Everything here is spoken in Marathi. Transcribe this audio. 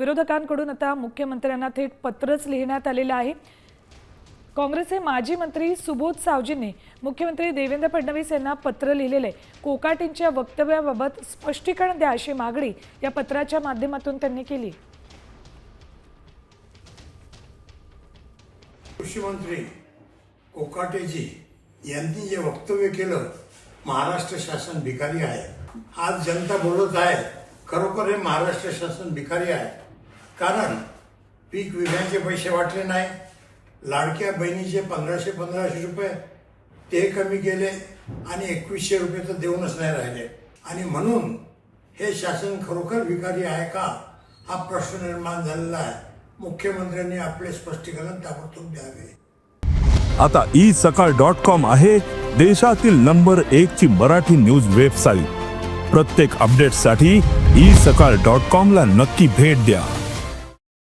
विरोधकांकडून आता मुख्यमंत्र्यांना थेट पत्रच लिहिण्यात आलेलं आहे। काँग्रेसचे माजी मंत्री सुबोध सावजींनी मुख्यमंत्री देवेंद्र फडणवीस यांना पत्र लिहिलेले कोकाटेंच्या वक्तव्याबाबत स्पष्टीकरण द्या अशी मागणी या पत्राच्या माध्यमातून त्यांनी केली। कृषी मंत्री कोकाटेजी यांनी जे वक्तव्य केलं, महाराष्ट्र शासन भिकारी आहे, आज जनता बोलत आहे, खरोखर हे महाराष्ट्र शासन भिकारी आहे। कारण पीक विम्याचे पैसे वाटले नाही, लाडक्या बहिणीचे 1500 रुपये ते कमी केले आणि 2100 रुपये तर देऊनच नाही राहिले, आणि म्हणून हे शासन खरोखर भिकारी आहे का हा प्रश्न निर्माण झालेला आहे। मुख्यमंत्र्यांनी आपले स्पष्टीकरण ताबडतोब द्यावे। आता isakal.com आहे देशातील नंबर 1 ची मराठी न्यूज वेबसाईट। प्रत्येक अपडेटसाठी isakal.com ला नक्की भेट द्या।